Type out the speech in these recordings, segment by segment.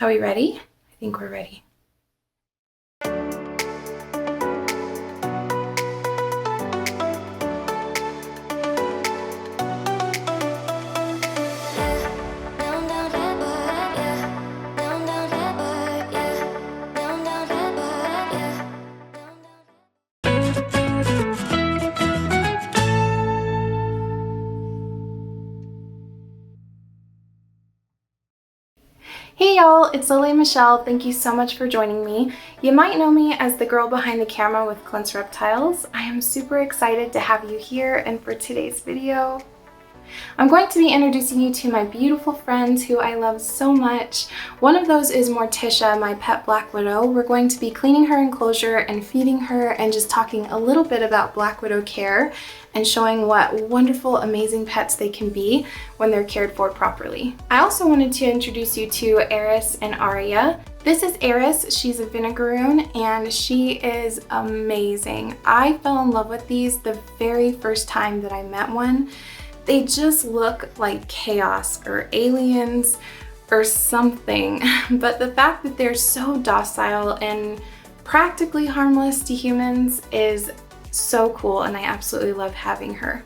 Are we ready? I think we're ready. Hey y'all, it's Lily and Michelle. Thank you so much for joining me. You might know me as the girl behind the camera with Clint's Reptiles. I am super excited to have you here, and for today's video, I'm going to be introducing you to my beautiful friends who I love so much. One of those is Morticia, my pet black widow. We're going to be cleaning her enclosure and feeding her and just talking a little bit about black widow care and showing what wonderful, amazing pets they can be when they're cared for properly. I also wanted to introduce you to Eris and Aria. This is Eris. She's a vinegaroon and she is amazing. I fell in love with these the very first time that I met one. They just look like chaos or aliens or something, but the fact that they're so docile and practically harmless to humans is so cool, and I absolutely love having her.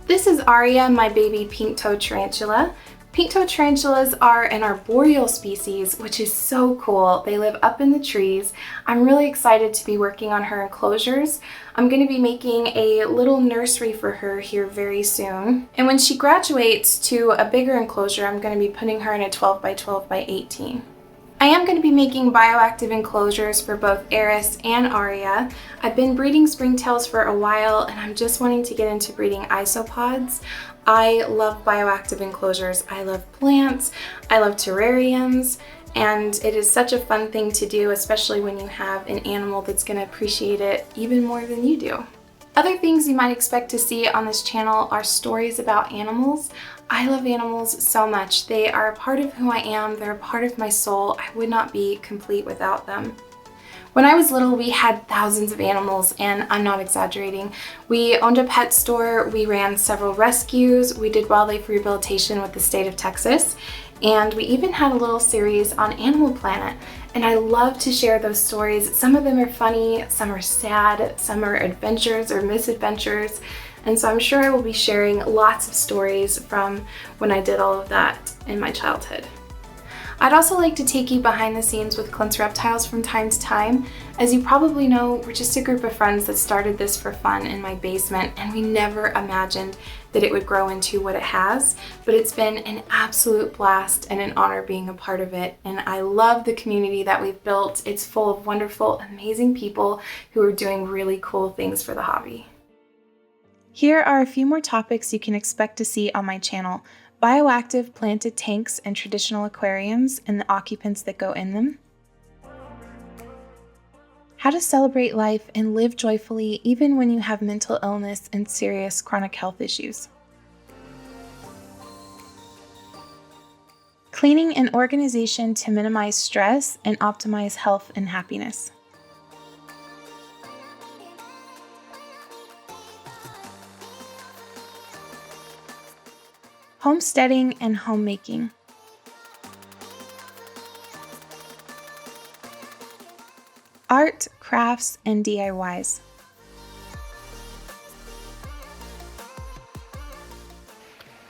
This is Aria, my baby pink-toed tarantula. Pink-toed tarantulas are an arboreal species, which is so cool. They live up in the trees. I'm really excited to be working on her enclosures. I'm going to be making a little nursery for her here very soon. And when she graduates to a bigger enclosure, I'm going to be putting her in a 12 by 12 by 18. I am going to be making bioactive enclosures for both Eris and Aria. I've been breeding springtails for a while, and I'm just wanting to get into breeding isopods. I love bioactive enclosures. I love plants, I love terrariums, and it is such a fun thing to do, especially when you have an animal that's going to appreciate it even more than you do. Other things you might expect to see on this channel are stories about animals. I love animals so much. They are a part of who I am. They're a part of my soul. I would not be complete without them. When I was little, we had thousands of animals, and I'm not exaggerating. We owned a pet store, we ran several rescues, we did wildlife rehabilitation with the state of Texas, and we even had a little series on Animal Planet. And I love to share those stories. Some of them are funny, some are sad, some are adventures or misadventures. And so I'm sure I will be sharing lots of stories from when I did all of that in my childhood. I'd also like to take you behind the scenes with Clint's Reptiles from time to time. As you probably know, we're just a group of friends that started this for fun in my basement, and we never imagined that it would grow into what it has, but it's been an absolute blast and an honor being a part of it, and I love the community that we've built. It's full of wonderful, amazing people who are doing really cool things for the hobby. Here are a few more topics you can expect to see on my channel: bioactive planted tanks and traditional aquariums and the occupants that go in them, how to celebrate life and live joyfully even when you have mental illness and serious chronic health issues, cleaning and organization to minimize stress and optimize health and happiness, homesteading and homemaking, art, crafts, and DIYs.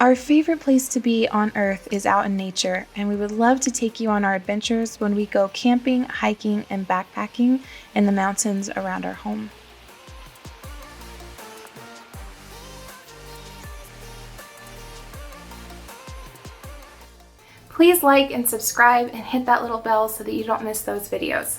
Our favorite place to be on Earth is out in nature, and we would love to take you on our adventures when we go camping, hiking, and backpacking in the mountains around our home. Please like and subscribe and hit that little bell so that you don't miss those videos.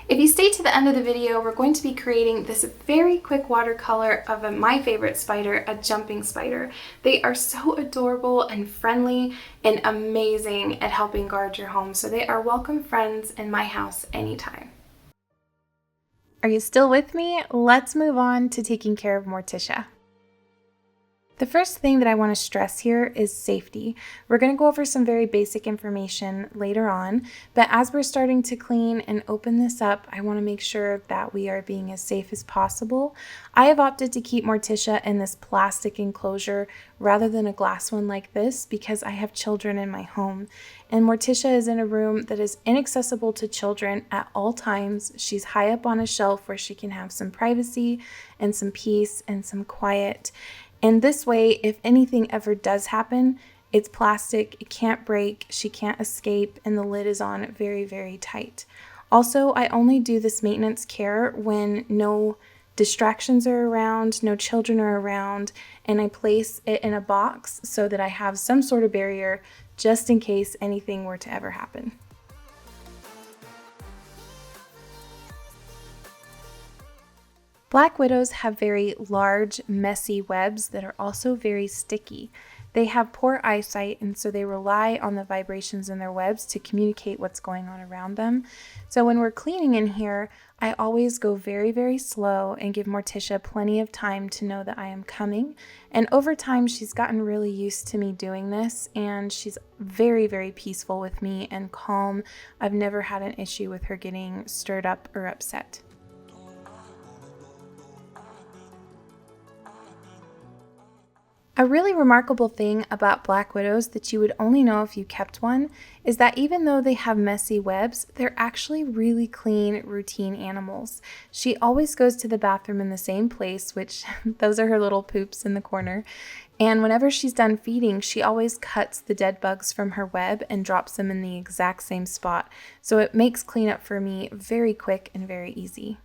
If you stay to the end of the video, we're going to be creating this very quick watercolor of my favorite spider, a jumping spider. They are so adorable and friendly and amazing at helping guard your home, so they are welcome friends in my house anytime. Are you still with me? Let's move on to taking care of Morticia. The first thing that I want to stress here is safety. We're going to go over some very basic information later on, but as we're starting to clean and open this up, I want to make sure that we are being as safe as possible. I have opted to keep Morticia in this plastic enclosure rather than a glass one like this because I have children in my home. And Morticia is in a room that is inaccessible to children at all times. She's high up on a shelf where she can have some privacy and some peace and some quiet. And this way, if anything ever does happen, it's plastic, it can't break, she can't escape, and the lid is on very, very tight. Also, I only do this maintenance care when no distractions are around, no children are around, and I place it in a box so that I have some sort of barrier just in case anything were to ever happen. Black widows have very large, messy webs that are also very sticky. They have poor eyesight, and so they rely on the vibrations in their webs to communicate what's going on around them. So when we're cleaning in here, I always go very, very slow and give Morticia plenty of time to know that I am coming. And over time, she's gotten really used to me doing this, and she's very, very peaceful with me and calm. I've never had an issue with her getting stirred up or upset. A really remarkable thing about black widows that you would only know if you kept one is that even though they have messy webs, they're actually really clean, routine animals. She always goes to the bathroom in the same place, which those are her little poops in the corner. And whenever she's done feeding, she always cuts the dead bugs from her web and drops them in the exact same spot. So it makes cleanup for me very quick and very easy.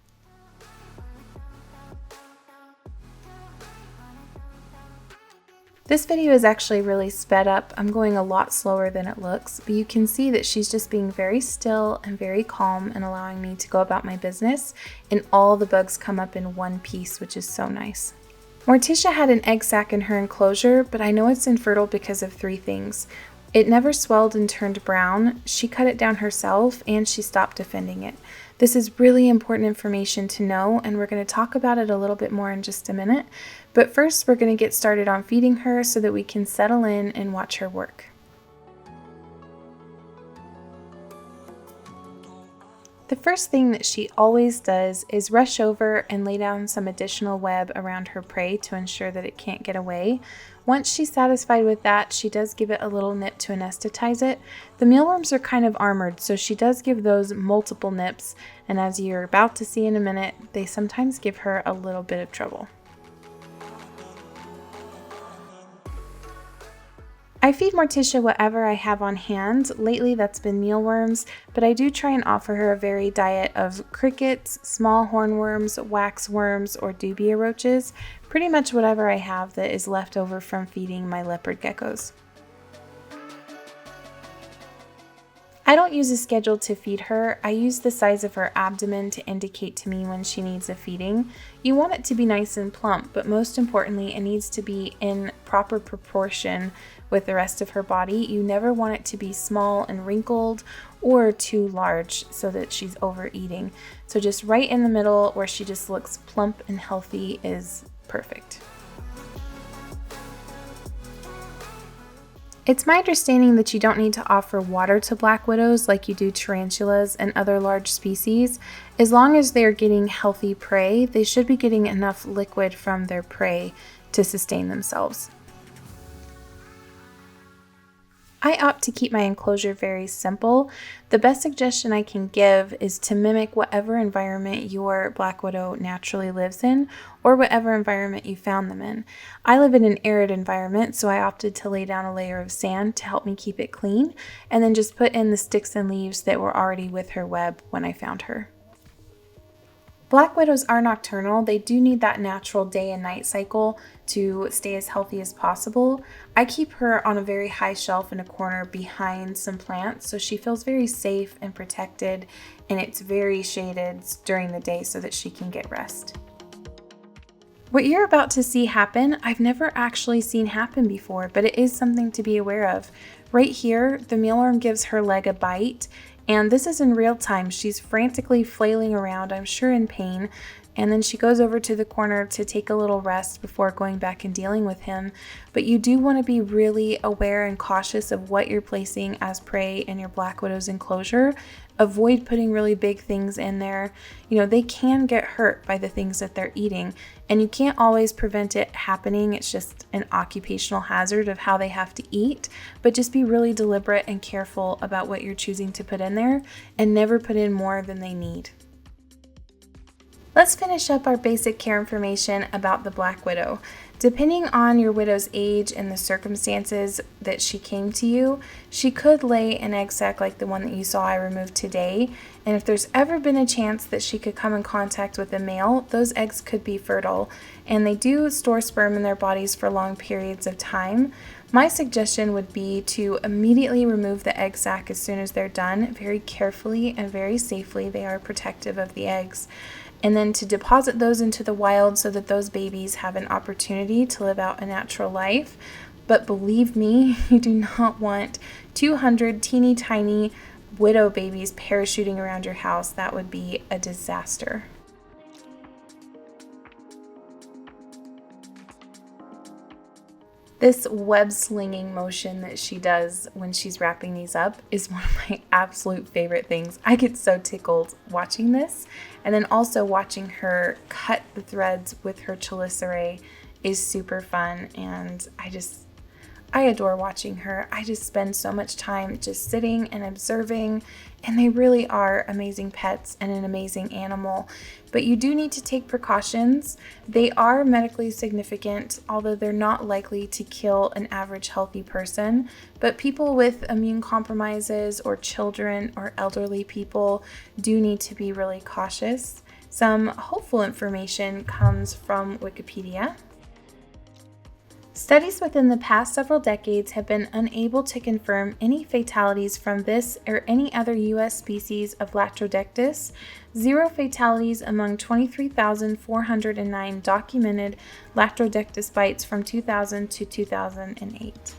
This video is actually really sped up. I'm going a lot slower than it looks, but you can see that she's just being very still and very calm and allowing me to go about my business, and all the bugs come up in one piece, which is so nice. Morticia had an egg sac in her enclosure, but I know it's infertile because of 3 things. It never swelled and turned brown, she cut it down herself, and she stopped defending it. This is really important information to know, and we're going to talk about it a little bit more in just a minute. But first, we're going to get started on feeding her so that we can settle in and watch her work. The first thing that she always does is rush over and lay down some additional web around her prey to ensure that it can't get away. Once she's satisfied with that, she does give it a little nip to anesthetize it. The mealworms are kind of armored, so she does give those multiple nips, and as you're about to see in a minute, they sometimes give her a little bit of trouble. I feed Morticia whatever I have on hand. Lately that's been mealworms, but I do try and offer her a varied diet of crickets, small hornworms, waxworms, or dubia roaches, pretty much whatever I have that is left over from feeding my leopard geckos. I don't use a schedule to feed her. I use the size of her abdomen to indicate to me when she needs a feeding. You want it to be nice and plump, but most importantly, it needs to be in proper proportion with the rest of her body. You never want it to be small and wrinkled or too large so that she's overeating. So just right in the middle where she just looks plump and healthy is perfect. It's my understanding that you don't need to offer water to black widows like you do tarantulas and other large species. As long as they're getting healthy prey, they should be getting enough liquid from their prey to sustain themselves. I opt to keep my enclosure very simple. The best suggestion I can give is to mimic whatever environment your black widow naturally lives in, or whatever environment you found them in. I live in an arid environment, so I opted to lay down a layer of sand to help me keep it clean, and then just put in the sticks and leaves that were already with her web when I found her. Black widows are nocturnal. They do need that natural day and night cycle to stay as healthy as possible. I keep her on a very high shelf in a corner behind some plants, so she feels very safe and protected, and it's very shaded during the day so that she can get rest. What you're about to see happen, I've never actually seen happen before, but it is something to be aware of. Right here, the mealworm gives her leg a bite, and this is in real time. She's frantically flailing around, I'm sure in pain, and then she goes over to the corner to take a little rest before going back and dealing with him. But you do want to be really aware and cautious of what you're placing as prey in your black widow's enclosure. Avoid putting really big things in there. You know, they can get hurt by the things that they're eating, and you can't always prevent it happening. It's just an occupational hazard of how they have to eat. But just be really deliberate and careful about what you're choosing to put in there, and never put in more than they need. Let's finish up our basic care information about the black widow. Depending on your widow's age and the circumstances that she came to you, she could lay an egg sac like the one that you saw I removed today. And if there's ever been a chance that she could come in contact with a male, those eggs could be fertile. And they do store sperm in their bodies for long periods of time. My suggestion would be to immediately remove the egg sac as soon as they're done, very carefully and very safely. They are protective of the eggs. And then to deposit those into the wild so that those babies have an opportunity to live out a natural life. But believe me, you do not want 200 teeny tiny widow babies parachuting around your house. That would be a disaster. This web slinging motion that she does when she's wrapping these up is one of my absolute favorite things. I get so tickled watching this, and then also watching her cut the threads with her chelicerae is super fun, and I adore watching her. I just spend so much time just sitting and observing, and they really are amazing pets and an amazing animal. But you do need to take precautions. They are medically significant, although they're not likely to kill an average healthy person. But people with immune compromises or children or elderly people do need to be really cautious. Some hopeful information comes from Wikipedia. Studies within the past several decades have been unable to confirm any fatalities from this or any other U.S. species of Latrodectus. 0 fatalities among 23,409 documented Latrodectus bites from 2000 to 2008.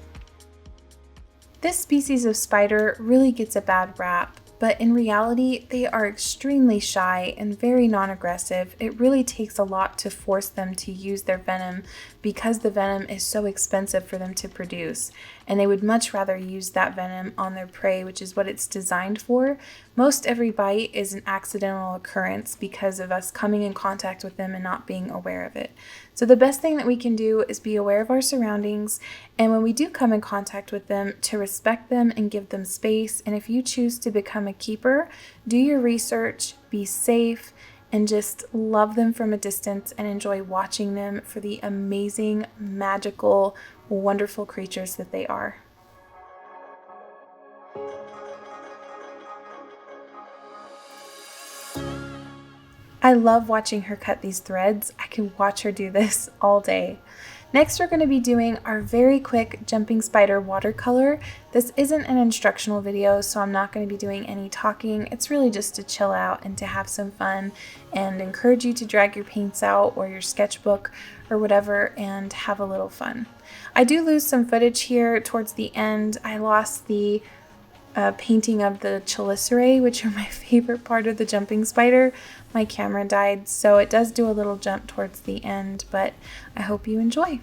This species of spider really gets a bad rap, but in reality, they are extremely shy and very non-aggressive. It really takes a lot to force them to use their venom because the venom is so expensive for them to produce, and they would much rather use that venom on their prey, which is what it's designed for. Most every bite is an accidental occurrence because of us coming in contact with them and not being aware of it. So the best thing that we can do is be aware of our surroundings, and when we do come in contact with them, to respect them and give them space. And if you choose to become a keeper, do your research, be safe, and just love them from a distance and enjoy watching them for the amazing, magical, wonderful creatures that they are. I love watching her cut these threads. I can watch her do this all day. Next, we're going to be doing our very quick jumping spider watercolor. This isn't an instructional video, so I'm not going to be doing any talking. It's really just to chill out and to have some fun and encourage you to drag your paints out or your sketchbook or whatever and have a little fun. I do lose some footage here towards the end. I lost the painting of the chelicerae, which are my favorite part of the jumping spider. My camera died, so it does do a little jump towards the end, but I hope you enjoy.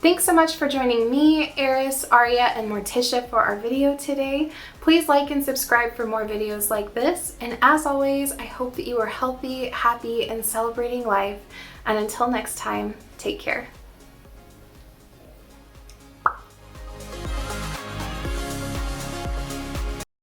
Thanks so much for joining me, Eris, Arya, and Morticia for our video today. Please like and subscribe for more videos like this. And as always, I hope that you are healthy, happy, and celebrating life. And until next time, take care.